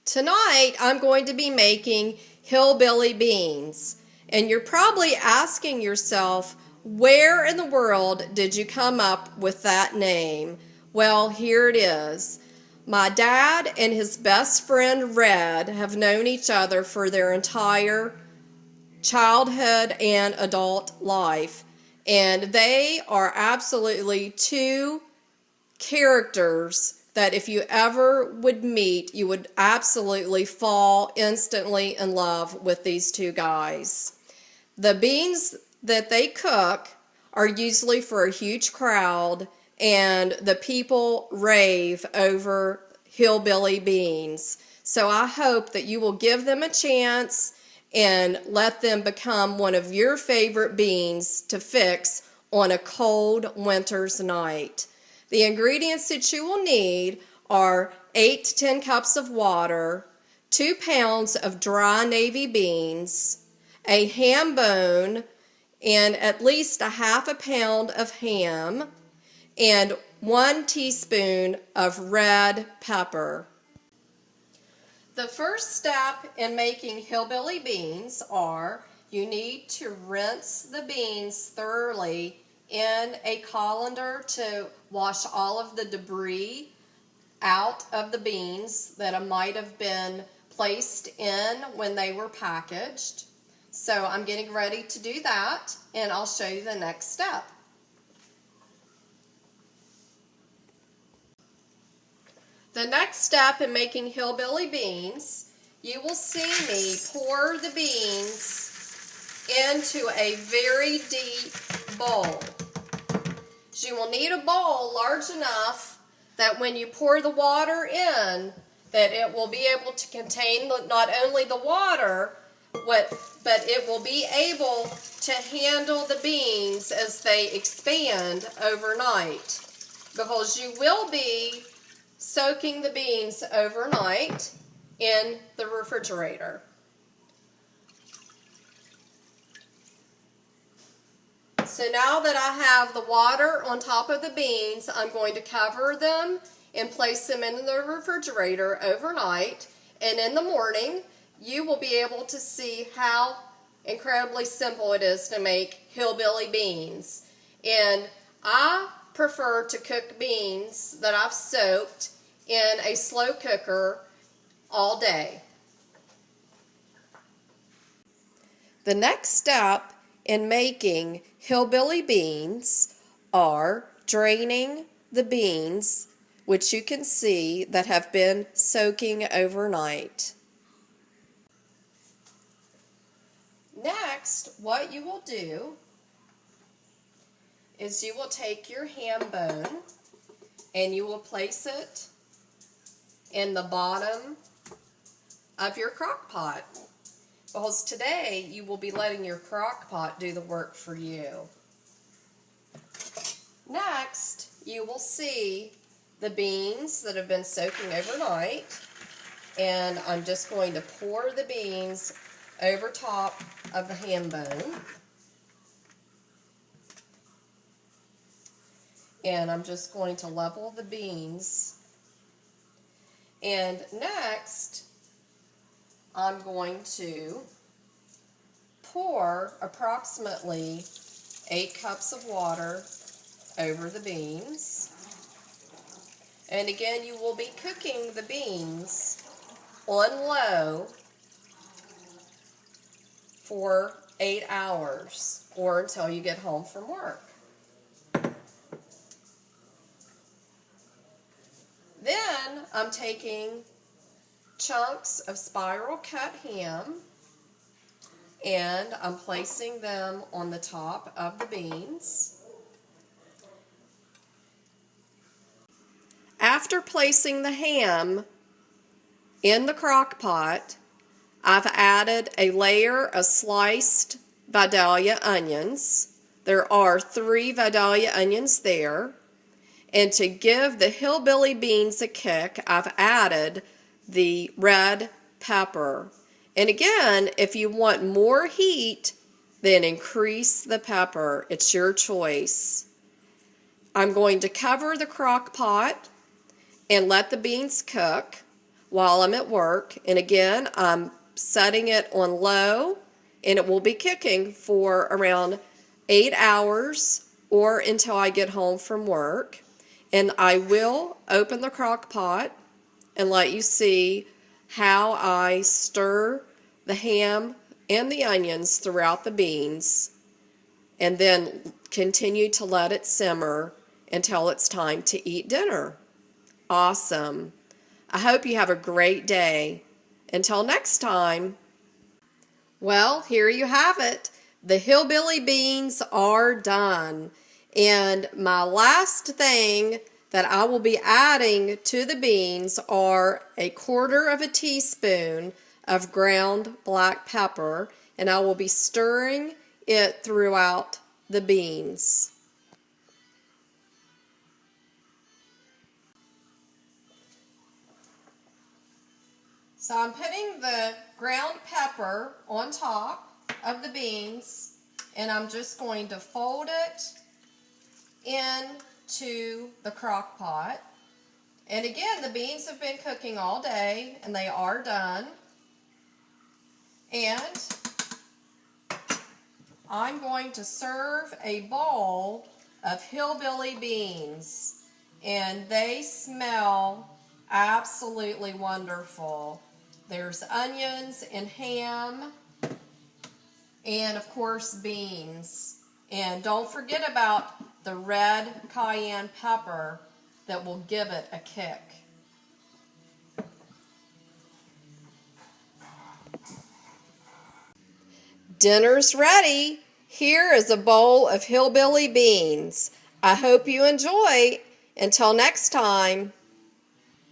Tonight I'm going to be making Hillbilly Beans, and you're probably asking yourself, where in the world did you come up with that name? Well, here it is. My dad and his best friend Red have known each other for their entire childhood and adult life, and they are absolutely two characters that if you ever would meet, you would absolutely fall instantly in love with these two guys. The beans that they cook are usually for a huge crowd, and the people rave over Hillbilly Beans. So I hope that you will give them a chance and let them become one of your favorite beans to fix on a cold winter's night. The ingredients that you will need are 8 to 10 cups of water, 2 pounds of dry navy beans, a ham bone, and at least a half a pound of ham, and 1 teaspoon of red pepper. The first step in making Hillbilly Beans are you need to rinse the beans thoroughly in a colander to wash all of the debris out of the beans that might have been placed in when they were packaged. So I'm getting ready to do that, and I'll show you the next step. The next step in making Hillbilly Beans, you will see me pour the beans into a very deep bowl. You will need a bowl large enough that when you pour the water in, that it will be able to contain not only the water, but it will be able to handle the beans as they expand overnight. Because you will be soaking the beans overnight in the refrigerator. So now that I have the water on top of the beans, I'm going to cover them and place them in the refrigerator overnight. And in the morning, you will be able to see how incredibly simple it is to make Hillbilly Beans. And I prefer to cook beans that I've soaked in a slow cooker all day. The next step in making Hillbilly Beans are draining the beans, which you can see that have been soaking overnight. Next, what you will do is you will take your ham bone and you will place it in the bottom of your crock pot. Because today you will be letting your crock pot do the work for you. Next, you will see the beans that have been soaking overnight, and I'm just going to pour the beans over top of the ham bone. And I'm just going to level the beans. And next, I'm going to pour approximately 8 cups of water over the beans. And again, you will be cooking the beans on low for 8 hours or until you get home from work. Then I'm taking chunks of spiral cut ham and I'm placing them on the top of the beans. After placing the ham in the crock pot, I've added a layer of sliced Vidalia onions. There are 3 Vidalia onions there. And to give the Hillbilly Beans a kick, I've added the red pepper. And again, if you want more heat, then increase the pepper. It's your choice. I'm going to cover the crock pot and let the beans cook while I'm at work. And again, I'm setting it on low, and it will be cooking for around 8 hours or until I get home from work. And I will open the crock pot and let you see how I stir the ham and the onions throughout the beans, and then continue to let it simmer until it's time to eat dinner. Awesome. I hope you have a great day. Until next time. Well, here you have it. The hillbilly beans are done. And my last thing that I will be adding to the beans are 1/4 teaspoon of ground black pepper, and I will be stirring it throughout the beans. So I'm putting the ground pepper on top of the beans, and I'm just going to fold it into the crock pot. And again, the beans have been cooking all day, and they are done. And I'm going to serve a bowl of hillbilly beans, and they smell absolutely wonderful. There's onions and ham, and of course beans. And don't forget about the red cayenne pepper that will give it a kick. Dinner's ready. Here is a bowl of hillbilly beans. I hope you enjoy. Until next time.